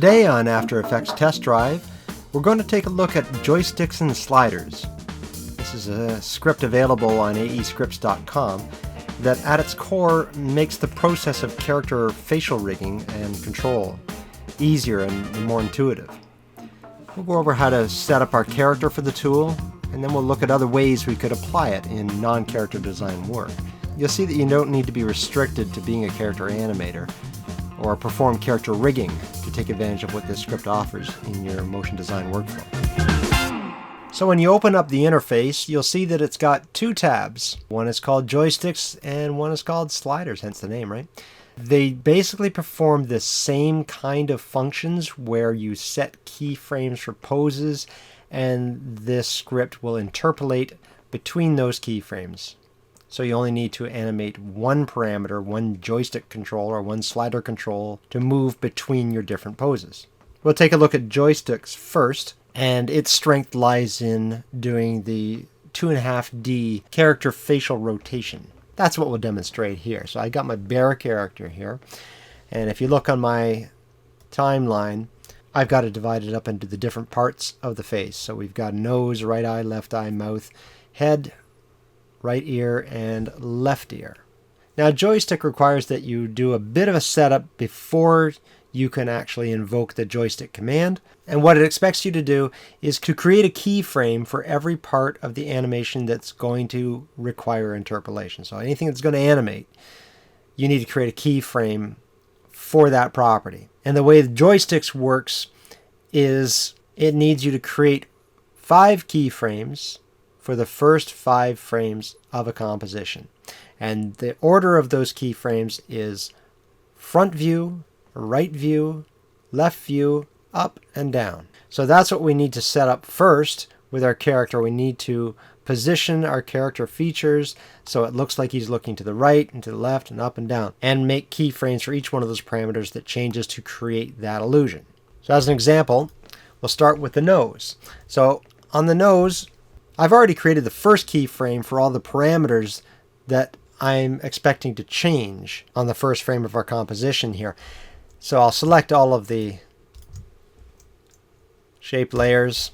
Today on After Effects Test Drive, we're going to take a look at joysticks and sliders. This is a script available on aescripts.com that at its core makes the process of character facial rigging and control easier and more intuitive. We'll go over how to set up our character for the tool, and then we'll look at other ways we could apply it in non-character design work. You'll see that you don't need to be restricted to being a character animator or perform character rigging to take advantage of what this script offers in your motion design workflow. So when you open up the interface, you'll see that it's got two tabs. One is called Joysticks and one is called Sliders, hence the name, right? They basically perform the same kind of functions where you set keyframes for poses, and this script will interpolate between those keyframes. So you only need to animate one parameter, one joystick control or one slider control to move between your different poses. We'll take a look at joysticks first, and its strength lies in doing the 2.5D character facial rotation. That's what we'll demonstrate here. So I got my bear character here, and if you look on my timeline, I've got it divided up into the different parts of the face. So we've got nose, right eye, left eye, mouth, head, right ear, and left ear. Now, joystick requires that you do a bit of a setup before you can actually invoke the joystick command. And what it expects you to do is to create a keyframe for every part of the animation that's going to require interpolation. So anything that's going to animate, you need to create a keyframe for that property. And the way the joysticks works is it needs you to create 5 keyframes for the first 5 frames of a composition. And the order of those keyframes is front view, right view, left view, up and down. So that's what we need to set up first with our character. We need to position our character features so it looks like he's looking to the right and to the left and up and down, and make keyframes for each one of those parameters that changes to create that illusion. So as an example, we'll start with the nose. So on the nose, I've already created the first keyframe for all the parameters that I'm expecting to change on the first frame of our composition here. So I'll select all of the shape layers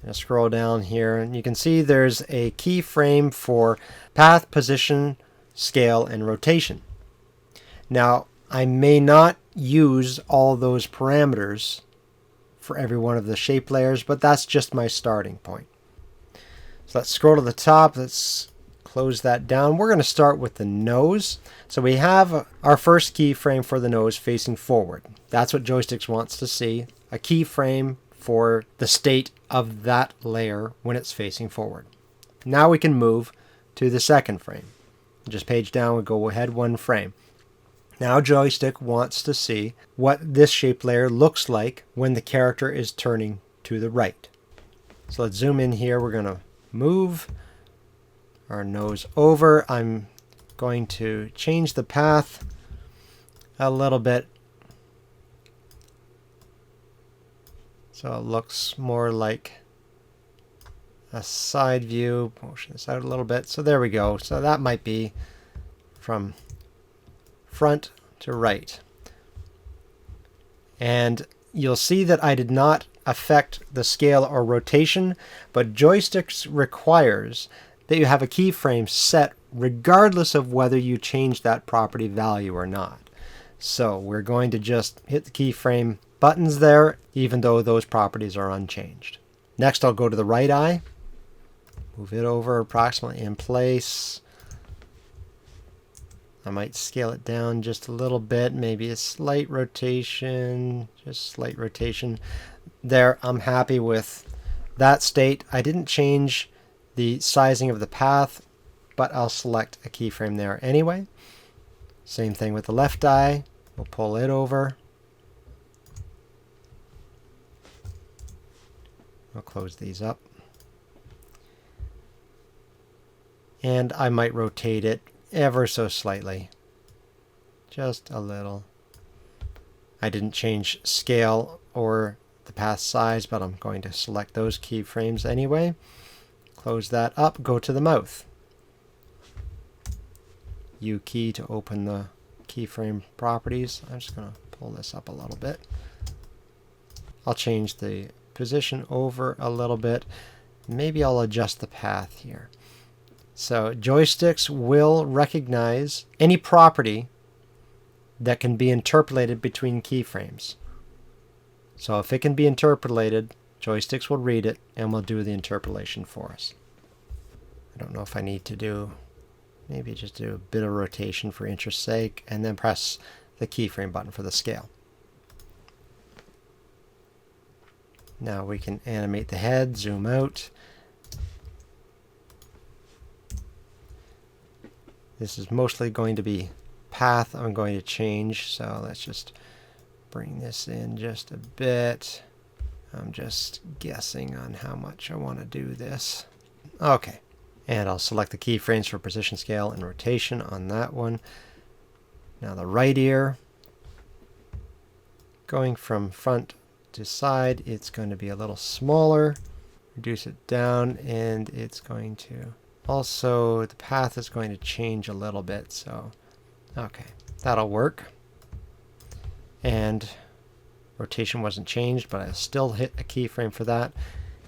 and scroll down here, and you can see there's a keyframe for path, position, scale, and rotation. Now, I may not use all those parameters for every one of the shape layers, but that's just my starting point. So let's scroll to the top. Let's close that down. We're going to start with the nose. So we have our first keyframe for the nose facing forward. That's what Joysticks wants to see, a keyframe for the state of that layer when it's facing forward. Now we can move to the second frame. Just page down, we go ahead 1 frame. Now Joystick wants to see what this shape layer looks like when the character is turning to the right. So let's zoom in here. We're going to move our nose over. I'm going to change the path a little bit so it looks more like a side view. Motion this out a little bit. So there we go. So that might be from front to right. And you'll see that I did not affect the scale or rotation, but Joysticks requires that you have a keyframe set regardless of whether you change that property value or not. So we're going to just hit the keyframe buttons there, even though those properties are unchanged. Next, I'll go to the right eye, move it over approximately in place. I might scale it down just a little bit, maybe a slight rotation, just slight rotation. There, I'm happy with that state. I didn't change the sizing of the path, but I'll select a keyframe there anyway. Same thing with the left eye. We'll pull it over. I'll close these up. And I might rotate it ever so slightly. Just a little. I didn't change scale or the path size, but I'm going to select those keyframes anyway. Close that up, go to the mouth. U key to open the keyframe properties. I'm just going to pull this up a little bit. I'll change the position over a little bit. Maybe I'll adjust the path here. So Joysticks will recognize any property that can be interpolated between keyframes. So if it can be interpolated, Joysticks will read it and will do the interpolation for us. I don't know if I need to do, maybe just do a bit of rotation for interest's sake, and then press the keyframe button for the scale. Now we can animate the head, zoom out. This is mostly going to be path I'm going to change, so let's just bring this in just a bit. I'm just guessing on how much I want to do this. Okay, and I'll select the keyframes for position, scale, and rotation on that one. Now the right ear, going from front to side, it's going to be a little smaller. Reduce it down, and it's going to also, the path is going to change a little bit, so okay, that'll work. And rotation wasn't changed, but I still hit a keyframe for that.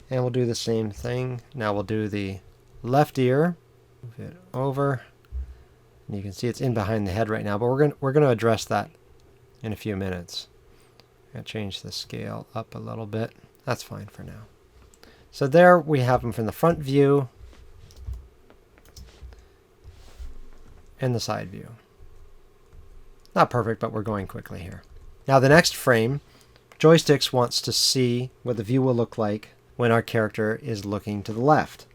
And we'll do the same thing. Now we'll do the left ear, move it over. And you can see it's in behind the head right now, but we're gonna address that in a few minutes. I'm gonna change the scale up a little bit. That's fine for now. So there we have them from the front view and the side view. Not perfect, but we're going quickly here. Now the next frame, Joysticks wants to see what the view will look like when our character is looking to the left.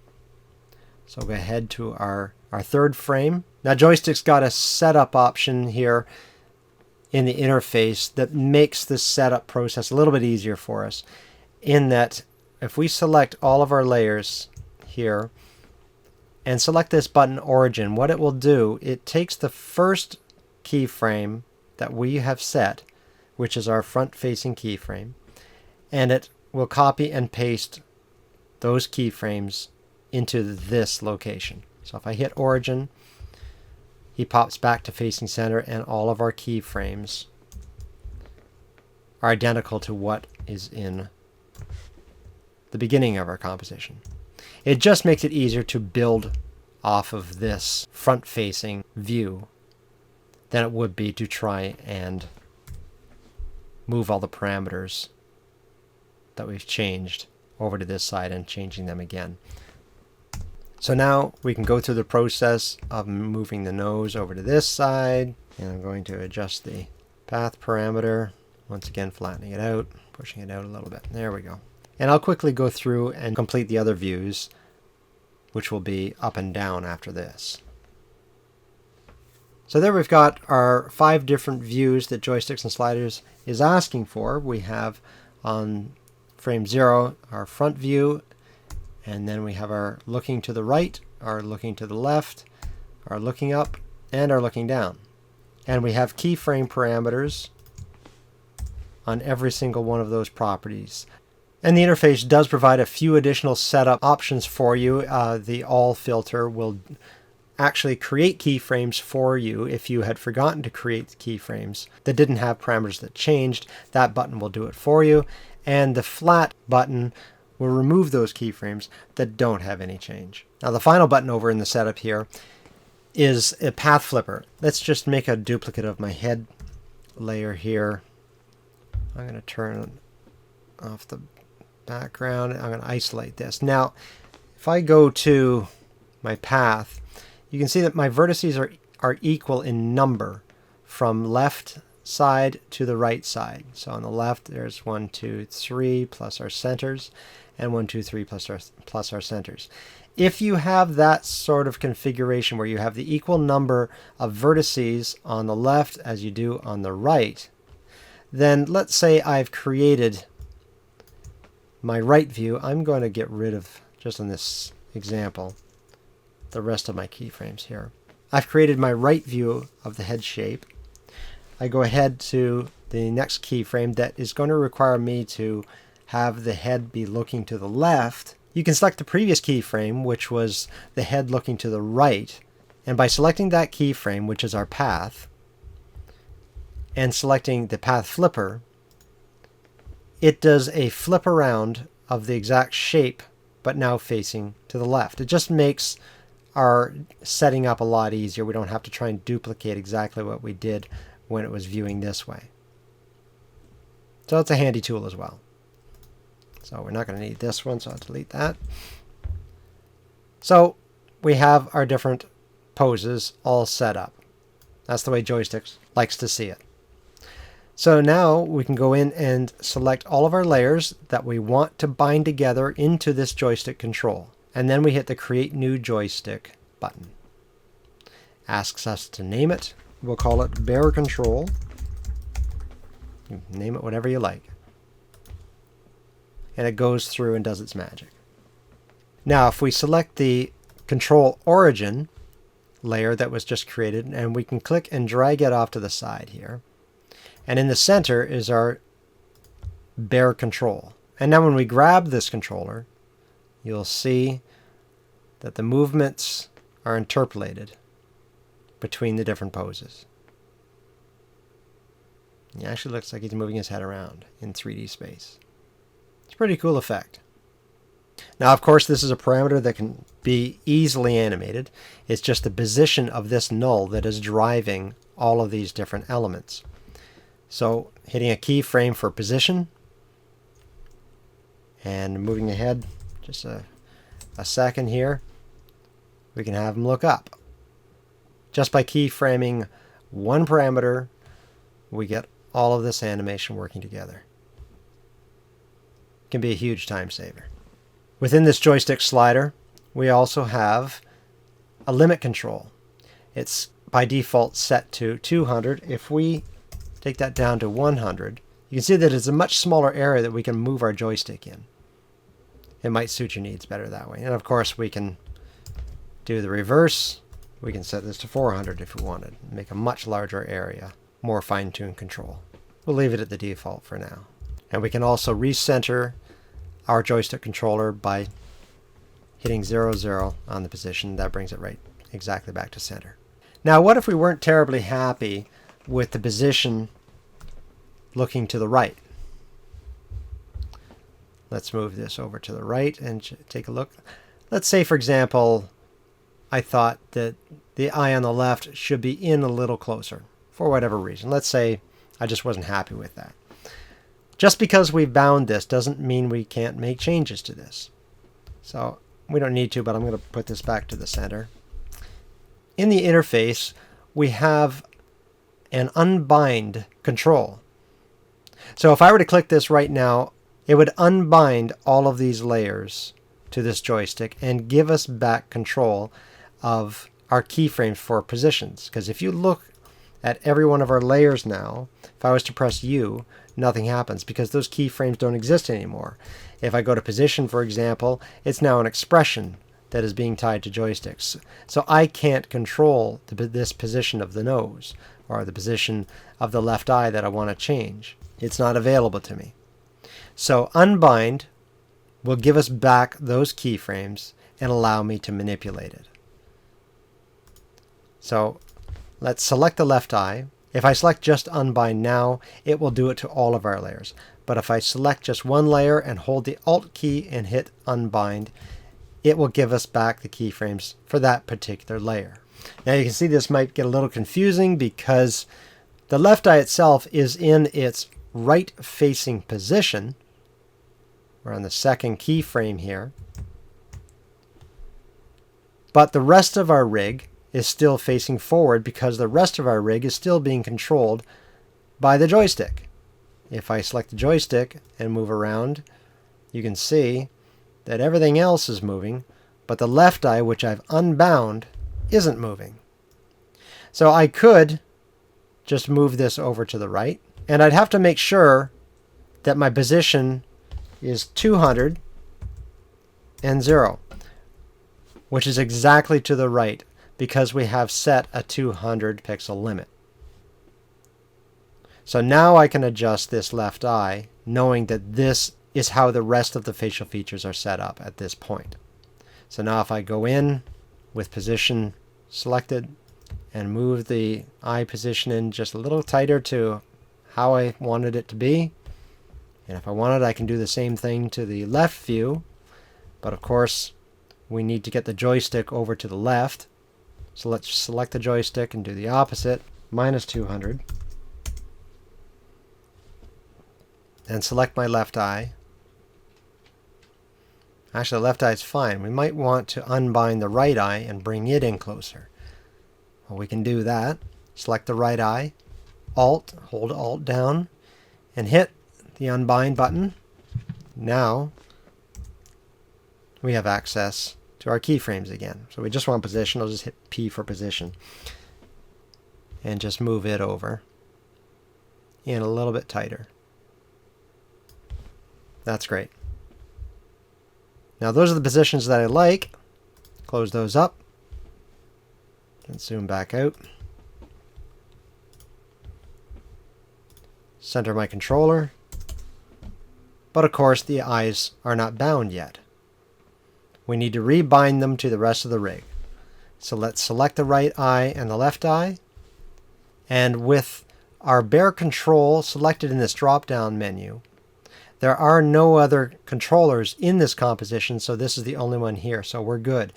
So we'll go ahead to our third frame. Now Joysticks got a setup option here in the interface that makes this setup process a little bit easier for us, in that if we select all of our layers here and select this button origin, what it will do, it takes the first keyframe that we have set, which is our front-facing keyframe, and it will copy and paste those keyframes into this location. So if I hit origin, he pops back to facing center, and all of our keyframes are identical to what is in the beginning of our composition. It just makes it easier to build off of this front-facing view than it would be to try and move all the parameters that we've changed over to this side and changing them again. So now we can go through the process of moving the nose over to this side, and I'm going to adjust the path parameter, once again flattening it out, pushing it out a little bit. There we go. And I'll quickly go through and complete the other views, which will be up and down after this. So there we've got our 5 different views that Joysticks and Sliders is asking for. We have on frame 0 our front view, and then we have our looking to the right, our looking to the left, our looking up, and our looking down. And we have keyframe parameters on every single one of those properties. And the interface does provide a few additional setup options for you. The all filter will actually create keyframes for you if you had forgotten to create keyframes that didn't have parameters that changed. That button will do it for you. And the flat button will remove those keyframes that don't have any change. Now the final button over in the setup here is a path flipper. Let's just make a duplicate of my head layer here. I'm going to turn off the background. I'm going to isolate this. Now if I go to my path, you can see that my vertices are equal in number from left side to the right side. So on the left there's 1, 2, 3 plus our centers, and 1, 2, 3 plus our centers. If you have that sort of configuration where you have the equal number of vertices on the left as you do on the right, then let's say I've created my right view. I'm going to get rid of, just in this example, the rest of my keyframes here. I've created my right view of the head shape. I go ahead to the next keyframe that is going to require me to have the head be looking to the left. You can select the previous keyframe, which was the head looking to the right, and by selecting that keyframe, which is our path, and selecting the path flipper, it does a flip around of the exact shape, but now facing to the left. It just makes our setting up a lot easier. We don't have to try and duplicate exactly what we did when it was viewing this way. So it's a handy tool as well. So we're not going to need this one, so I'll delete that. So we have our different poses all set up. That's the way Joysticks likes to see it. So now we can go in and select all of our layers that we want to bind together into this joystick control. And then we hit the Create New Joystick button. Asks us to name it. We'll call it Bear Control. You can name it whatever you like. And it goes through and does its magic. Now if we select the Control Origin layer that was just created, and we can click and drag it off to the side here. And in the center is our Bear Control. And now when we grab this controller, you'll see that the movements are interpolated between the different poses. It actually looks like he's moving his head around in 3D space. It's a pretty cool effect. Now, of course, this is a parameter that can be easily animated. It's just the position of this null that is driving all of these different elements. So hitting a keyframe for position and moving ahead just a second here, we can have them look up. Just by keyframing one parameter, we get all of this animation working together. It can be a huge time saver. Within this joystick slider, we also have a limit control. It's by default set to 200. If we take that down to 100, you can see that it's a much smaller area that we can move our joystick in. It might suit your needs better that way. And of course we can do the reverse. We can set this to 400 if we wanted. Make a much larger area, more fine-tuned control. We'll leave it at the default for now. And we can also recenter our joystick controller by hitting 0, 0 on the position. That brings it right exactly back to center. Now what if we weren't terribly happy with the position looking to the right? Let's move this over to the right and take a look. Let's say, for example, I thought that the eye on the left should be in a little closer for whatever reason. Let's say I just wasn't happy with that. Just because we've bound this doesn't mean we can't make changes to this. So we don't need to, but I'm going to put this back to the center. In the interface, we have an unbind control. So if I were to click this right now, it would unbind all of these layers to this joystick and give us back control of our keyframes for positions. Because if you look at every one of our layers now, if I was to press U, nothing happens because those keyframes don't exist anymore. If I go to position, for example, it's now an expression that is being tied to joysticks. So I can't control this position of the nose or the position of the left eye that I want to change. It's not available to me. So unbind will give us back those keyframes and allow me to manipulate it. So let's select the left eye. If I select just unbind now, it will do it to all of our layers. But if I select just one layer and hold the Alt key and hit unbind, it will give us back the keyframes for that particular layer. Now you can see this might get a little confusing because the left eye itself is in its right facing position. We're on the second keyframe here. But the rest of our rig is still facing forward because the rest of our rig is still being controlled by the joystick. If I select the joystick and move around, you can see that everything else is moving, but the left eye, which I've unbound, isn't moving. So I could just move this over to the right, and I'd have to make sure that my position is 200 and 0, which is exactly to the right because we have set a 200 pixel limit. So now I can adjust this left eye knowing that this is how the rest of the facial features are set up at this point. So now if I go in with position selected and move the eye position in just a little tighter to how I wanted it to be, And if I wanted, I can do the same thing to the left view, but of course we need to get the joystick over to the left. So let's select the joystick and do the opposite, -200. And select my left eye. Actually, the left eye is fine. We might want to unbind the right eye and bring it in closer. Well, we can do that. Select the right eye, hold Alt down, and hit the unbind button. Now we have access to our keyframes again. So we just want position. I'll just hit P for position and just move it over in a little bit tighter. That's great. Now those are the positions that I like. Close those up and zoom back out. Center my controller. But of course the eyes are not bound yet. We need to rebind them to the rest of the rig. So let's select the right eye and the left eye. And with our bear control selected in this drop-down menu, there are no other controllers in this composition, so this is the only one here, so we're good.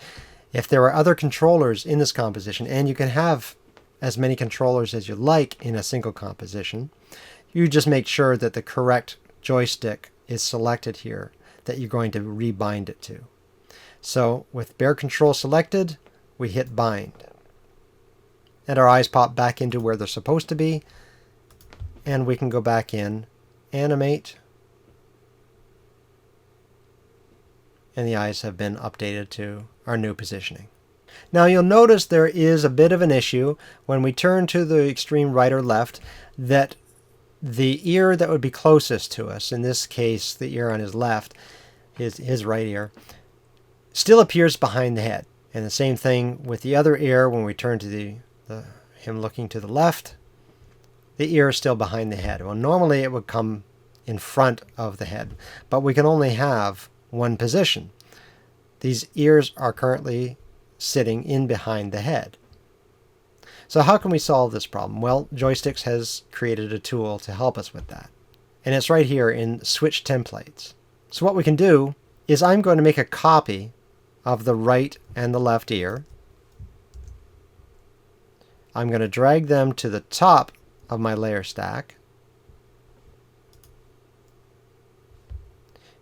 If there are other controllers in this composition, and you can have as many controllers as you like in a single composition, you just make sure that the correct joystick is selected here that you're going to rebind it to. So with bear control selected, we hit bind. And our eyes pop back into where they're supposed to be, and we can go back in, animate, and the eyes have been updated to our new positioning. Now you'll notice there is a bit of an issue when we turn to the extreme right or left, that the ear that would be closest to us, in this case the ear on his left, his right ear, still appears behind the head. And the same thing with the other ear. When we turn to him looking to the left, the ear is still behind the head. Well, normally it would come in front of the head, but we can only have one position. These ears are currently sitting in behind the head. So how can we solve this problem? Well, Joysticks has created a tool to help us with that. And it's right here in Switch Templates. So what we can do is I'm going to make a copy of the right and the left ear. I'm going to drag them to the top of my layer stack.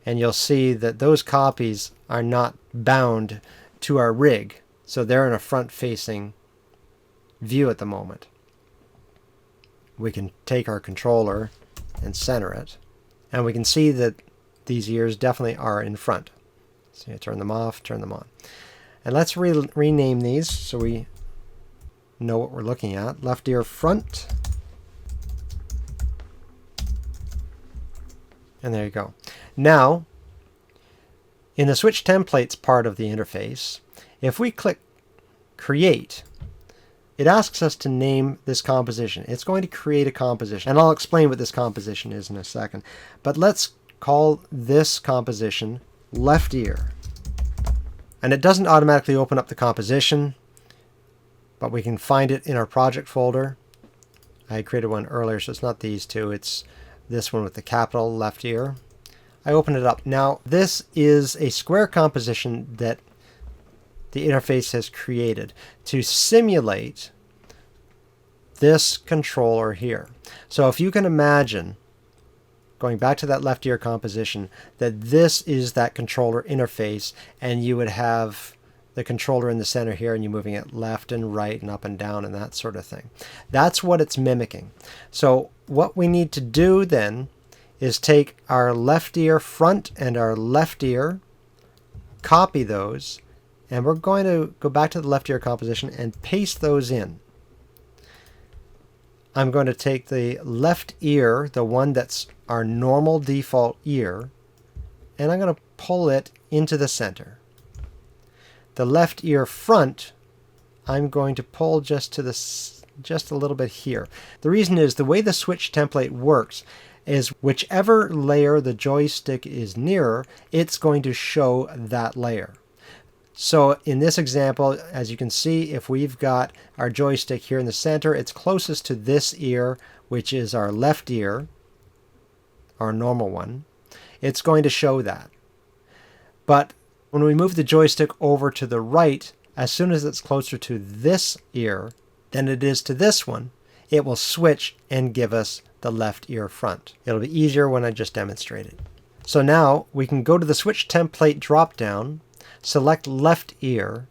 And you'll see that those copies are not bound to our rig, so they're in a front-facing view at the moment. We can take our controller and center it, and we can see that these ears definitely are in front. So you turn them off, turn them on. And let's rename these so we know what we're looking at. Left ear front. And there you go. Now, in the Switch Templates part of the interface, if we click Create, it asks us to name this composition. It's going to create a composition, and I'll explain what this composition is in a second. But let's call this composition Left Ear. And it doesn't automatically open up the composition, but we can find it in our project folder. I created one earlier, so it's not these two, it's this one with the capital Left Ear. I open it up. Now, this is a square composition that the interface has created to simulate this controller here. So if you can imagine, going back to that left ear composition, that this is that controller interface, and you would have the controller in the center here, and you're moving it left and right and up and down and that sort of thing. That's what it's mimicking. So what we need to do then is take our left ear front and our left ear, copy those, and we're going to go back to the left ear composition and paste those in. I'm going to take the left ear, the one that's our normal default ear, and I'm going to pull it into the center. The left ear front, I'm going to pull just a little bit here. The reason is the way the Switch template works is whichever layer the joystick is nearer, it's going to show that layer. So in this example, as you can see, if we've got our joystick here in the center, it's closest to this ear, which is our left ear. our normal one, it's going to show that. But when we move the joystick over to the right, as soon as it's closer to this ear than it is to this one, it will switch and give us the left ear front. It'll be easier when I just demonstrate it. So now we can go to the switch template drop-down, select left ear,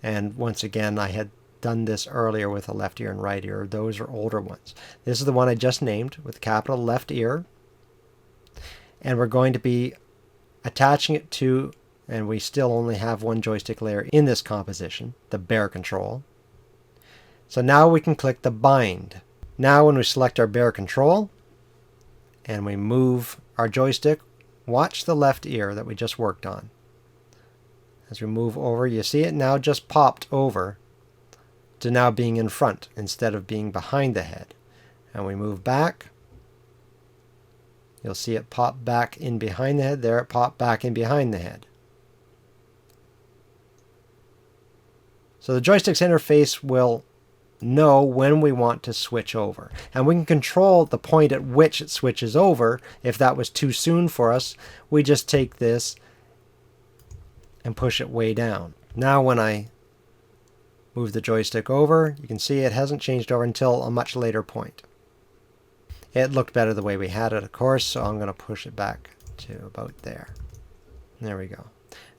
and once again I had done this earlier with a left ear and right ear. Those are older ones. This is the one I just named with capital left ear, and we're going to be attaching it to, and we still only have one joystick layer in this composition, the bear control. So now we can click the bind. Now when we select our bear control and we move our joystick, watch the left ear that we just worked on. As we move over, you see it now just popped over to now being in front instead of being behind the head. And we move back, you'll see it pop back in behind the head. There it popped back in behind the head. So the joystick's interface will know when we want to switch over. And we can control the point at which it switches over. If that was too soon for us, we just take this and push it way down. Now when I move the joystick over, you can see it hasn't changed over until a much later point. It looked better the way we had it, of course, so I'm going to push it back to about there. There we go.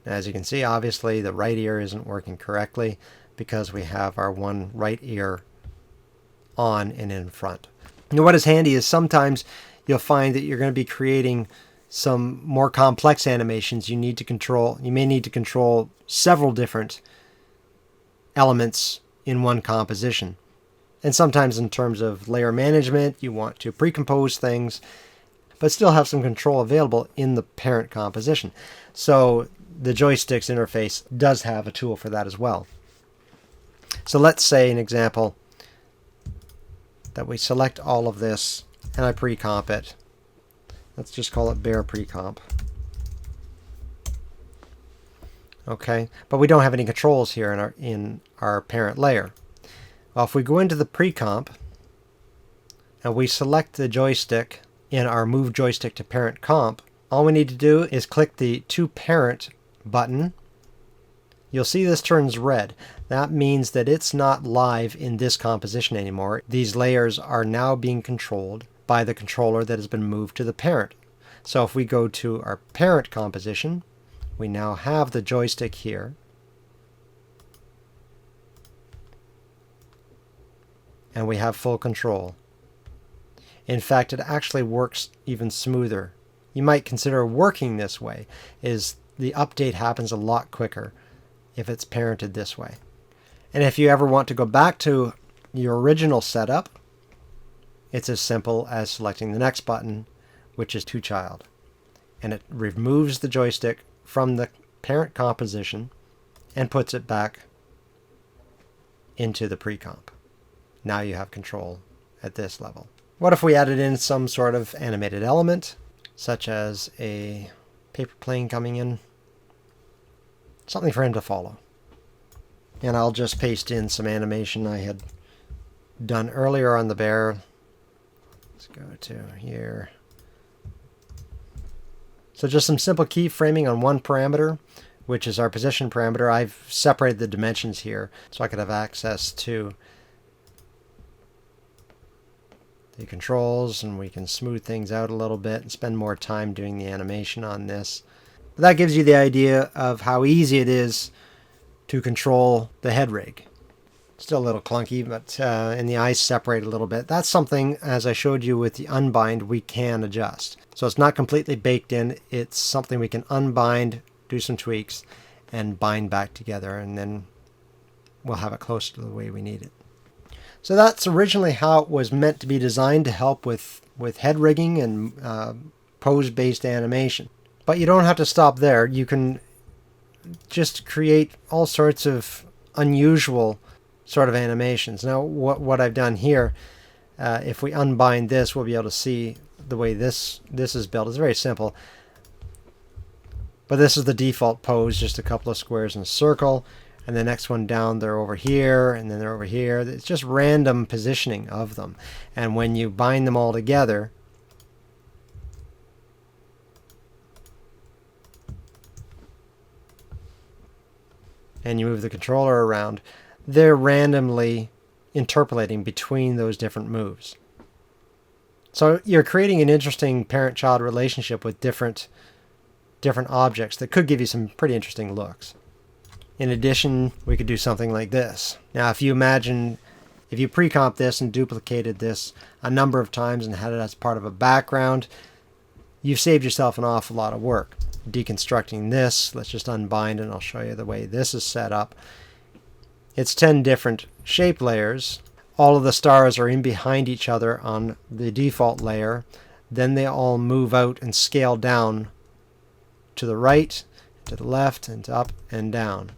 Now, as you can see, obviously the right ear isn't working correctly because we have our one right ear on and in front. Now, what is handy is sometimes you'll find that you're going to be creating some more complex animations. You may need to control several different elements in one composition. And sometimes in terms of layer management, you want to pre-compose things, but still have some control available in the parent composition. So the joysticks interface does have a tool for that as well. So let's say an example that we select all of this and I pre-comp it. Let's just call it bear pre-comp. Okay, but we don't have any controls here in our parent layer. Well, if we go into the pre-comp and we select the joystick in our move joystick to parent comp, all we need to do is click the to parent button. You'll see this turns red. That means that it's not live in this composition anymore. These layers are now being controlled by the controller that has been moved to the parent. So if we go to our parent composition, we now have the joystick here. And we have full control. In fact, it actually works even smoother. You might consider working this way, is the update happens a lot quicker if it's parented this way. And if you ever want to go back to your original setup, it's as simple as selecting the next button, which is to child. And it removes the joystick from the parent composition and puts it back into the pre-comp. Now you have control at this level. What if we added in some sort of animated element, such as a paper plane coming in? Something for him to follow. And I'll just paste in some animation I had done earlier on the bear. Let's go to here. So just some simple keyframing on one parameter, which is our position parameter. I've separated the dimensions here so I could have access to the controls, and we can smooth things out a little bit and spend more time doing the animation on this. But that gives you the idea of how easy it is to control the head rig. Still a little clunky, but and the eyes separate a little bit. That's something, as I showed you with the unbind, we can adjust. So it's not completely baked in. It's something we can unbind, do some tweaks, and bind back together, and then we'll have it closer to the way we need it. So that's originally how it was meant to be designed, to help with head rigging and pose-based animation. But you don't have to stop there. You can just create all sorts of unusual sort of animations. Now what I've done here, if we unbind this, we'll be able to see the way this is built. It's very simple. But this is the default pose, just a couple of squares in a circle. And the next one down, they're over here, and then they're over here. It's just random positioning of them. And when you bind them all together, and you move the controller around, they're randomly interpolating between those different moves. So you're creating an interesting parent-child relationship with different objects that could give you some pretty interesting looks. In addition, we could do something like this. Now, if you pre-comp this and duplicated this a number of times and had it as part of a background, you've saved yourself an awful lot of work. Deconstructing this, let's just unbind and I'll show you the way this is set up. It's 10 different shape layers. All of the stars are in behind each other on the default layer. Then they all move out and scale down to the right, to the left, and up and down.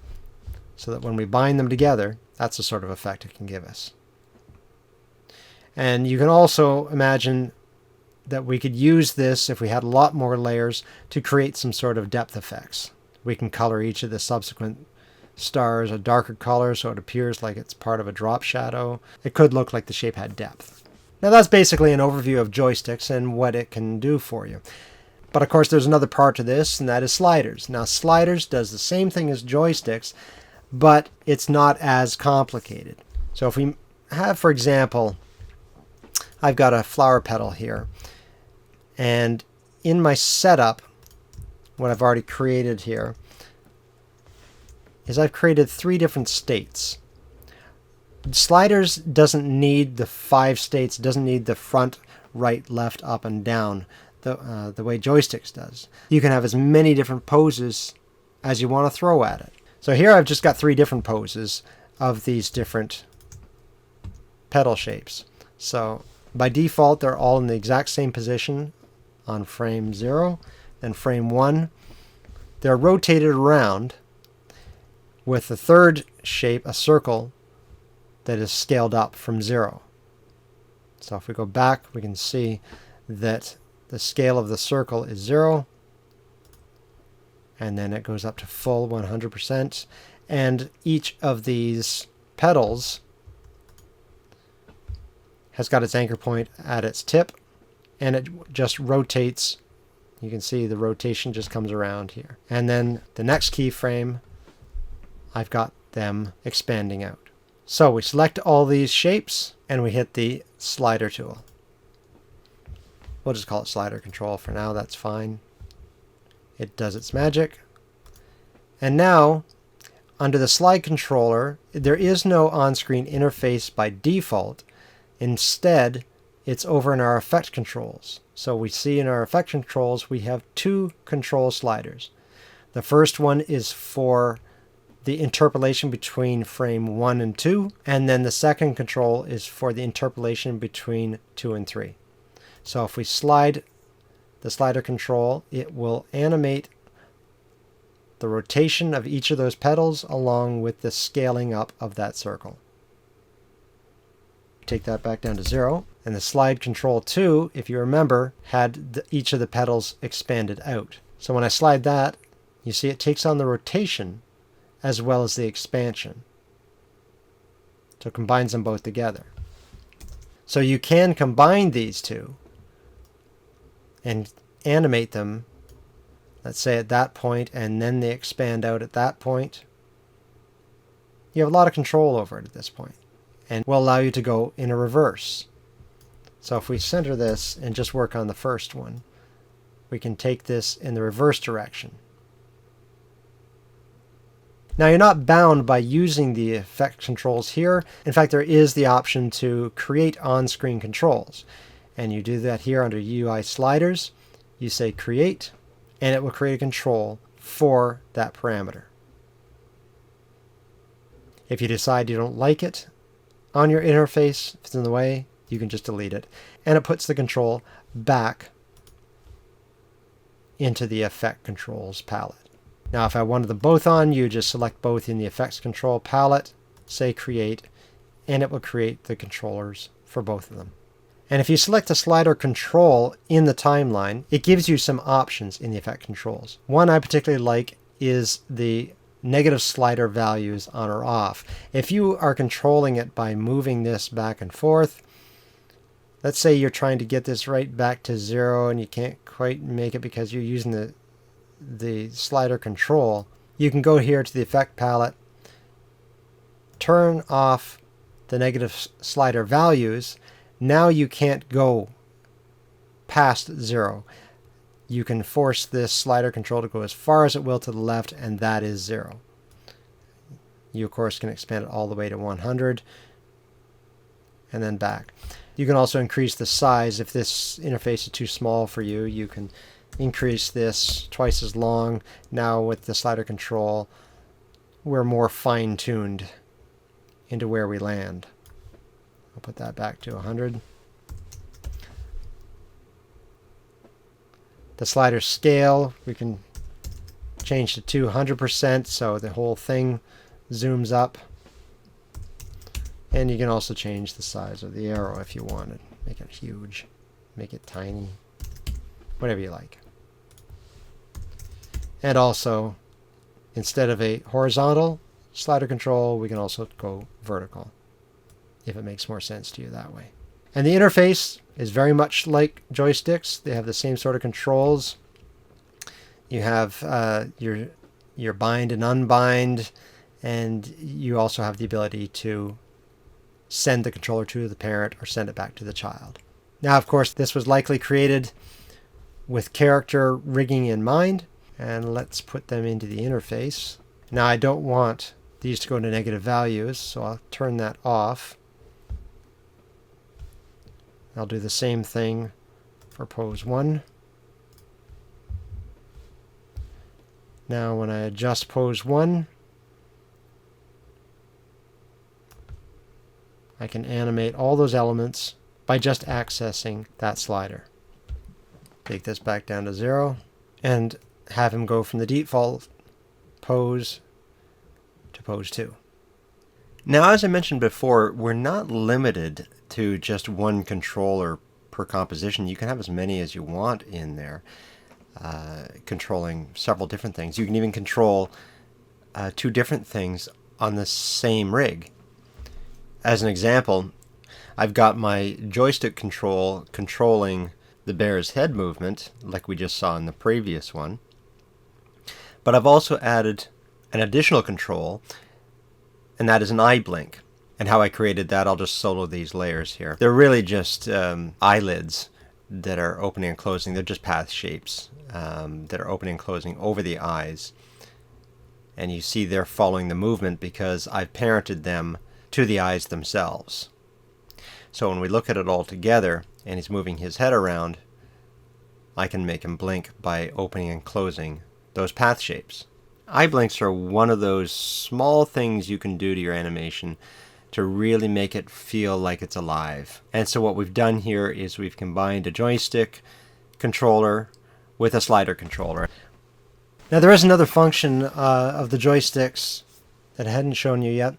So that when we bind them together, that's the sort of effect it can give us. And you can also imagine that we could use this, if we had a lot more layers, to create some sort of depth effects. We can color each of the subsequent stars a darker color so it appears like it's part of a drop shadow. It could look like the shape had depth. Now that's basically an overview of joysticks and what it can do for you. But of course there's another part to this, and that is sliders. Now sliders does the same thing as joysticks, but it's not as complicated. So if we have, for example, I've got a flower petal here, and in my setup, what I've already created here is I've created 3 different states. Sliders doesn't need the 5 states, doesn't need the front, right, left, up, and down the way joysticks does. You can have as many different poses as you want to throw at it. So here I've just got 3 different poses of these different petal shapes. So by default they're all in the exact same position on frame 0. Then frame 1, they're rotated around with the third shape, a circle, that is scaled up from 0. So if we go back, we can see that the scale of the circle is 0, and then it goes up to full 100%, and each of these petals has got its anchor point at its tip, and it just rotates. You can see the rotation just comes around here. And then the next keyframe, I've got them expanding out. So we select all these shapes and we hit the slider tool. We'll just call it slider control for now, that's fine. It does its magic. And now, under the slide controller, there is no on-screen interface by default. Instead, it's over in our effect controls. So we see in our effect controls we have 2 control sliders. The first one is for the interpolation between frame 1 and 2, and then the second control is for the interpolation between 2 and 3. So if we slide the slider control, it will animate the rotation of each of those petals along with the scaling up of that circle. Take that back down to 0, and the slide control 2, if you remember, had each of the petals expanded out. So when I slide that, you see it takes on the rotation as well as the expansion. So it combines them both together. So you can combine these two and animate them, let's say at that point, and then they expand out at that point. You have a lot of control over it at this point, and will allow you to go in a reverse. So if we center this and just work on the first one, we can take this in the reverse direction. Now you're not bound by using the effect controls here. In fact, there is the option to create on-screen controls. And you do that here under UI sliders. You say create, and it will create a control for that parameter. If you decide you don't like it on your interface, if it's in the way, you can just delete it. And it puts the control back into the effect controls palette. Now if I wanted them both on, you just select both in the effects control palette, say create, and it will create the controllers for both of them. And if you select a slider control in the timeline, it gives you some options in the effect controls. One I particularly like is the negative slider values on or off. If you are controlling it by moving this back and forth, let's say you're trying to get this right back to 0 and you can't quite make it because you're using the slider control, you can go here to the effect palette turn off the negative slider values, now you can't go past 0. You can force this slider control to go as far as it will to the left, and that is 0. You, of course, can expand it all the way to 100 and then back. You can also increase the size. If this interface is too small for you, you can increase this twice as long. Now with the slider control, we're more fine-tuned into where we land. I'll put that back to 100. The slider scale, we can change to 200% so the whole thing zooms up. And you can also change the size of the arrow if you want it. Make it huge, make it tiny, whatever you like. And also, instead of a horizontal slider control, we can also go vertical, if it makes more sense to you that way. And the interface is very much like joysticks. They have the same sort of controls. You have your bind and unbind, and you also have the ability to send the controller to the parent or send it back to the child. Now, of course, this was likely created with character rigging in mind, and let's put them into the interface. Now, I don't want these to go into negative values, so I'll turn that off. I'll do the same thing for pose 1. Now, when I adjust pose 1, I can animate all those elements by just accessing that slider. Take this back down to 0 and have him go from the default pose to pose 2. Now, as I mentioned before, we're not limited to just one controller per composition. You can have as many as you want in there, controlling several different things. You can even control 2 different things on the same rig. As an example, I've got my joystick control controlling the bear's head movement, like we just saw in the previous one. But I've also added an additional control, and that is an eye blink. And how I created that, I'll just solo these layers here. They're really just eyelids that are opening and closing. They're just path shapes that are opening and closing over the eyes. And you see they're following the movement because I've parented them to the eyes themselves. So when we look at it all together and he's moving his head around, I can make him blink by opening and closing those path shapes. Eye blinks are one of those small things you can do to your animation to really make it feel like it's alive. And so what we've done here is we've combined a joystick controller with a slider controller. Now there is another function of the joysticks that I hadn't shown you yet,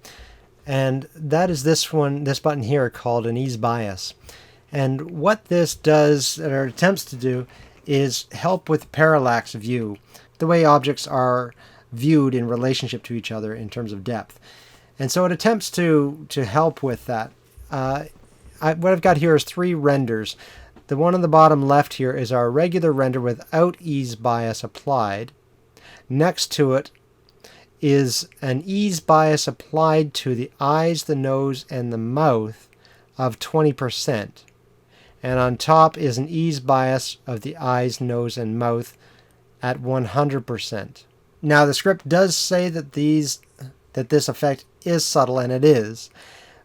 and that is this button here called an ease bias. And what this does, or attempts to do, is help with parallax view, the way objects are viewed in relationship to each other in terms of depth. And so it attempts to help with that. What I've got here is 3 renders. The one on the bottom left here is our regular render without ease bias applied. Next to it is an ease bias applied to the eyes, the nose, and the mouth of 20%. And on top is an ease bias of the eyes, nose, and mouth at 100%. Now the script does say that this effect is subtle, and it is.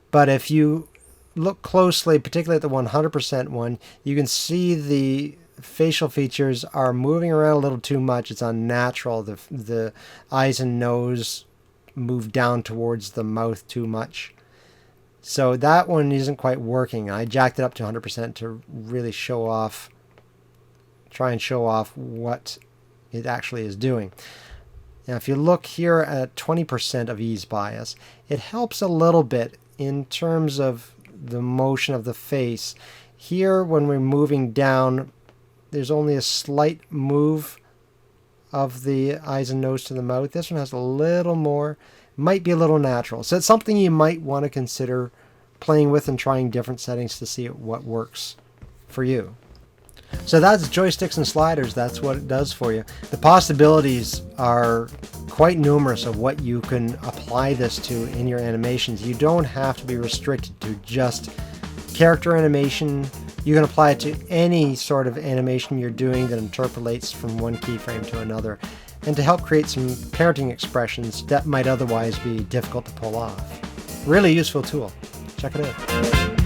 But if you look closely, particularly at the 100% one, you can see the facial features are moving around a little too much. It's unnatural. The eyes and nose move down towards the mouth too much. So that one isn't quite working. I jacked it up to 100% to really try and show off what it actually is doing. Now if you look here at 20% of ease bias, it helps a little bit in terms of the motion of the face. Here when we're moving down, there's only a slight move of the eyes and nose to the mouth. This one has a little more, might be a little natural. So it's something you might want to consider playing with and trying different settings to see what works for you. So that's joysticks and sliders. That's what it does for you. The possibilities are quite numerous of what you can apply this to in your animations. You don't have to be restricted to just character animation. You can apply it to any sort of animation you're doing that interpolates from one keyframe to another, and to help create some parenting expressions that might otherwise be difficult to pull off. Really useful tool. Check it out.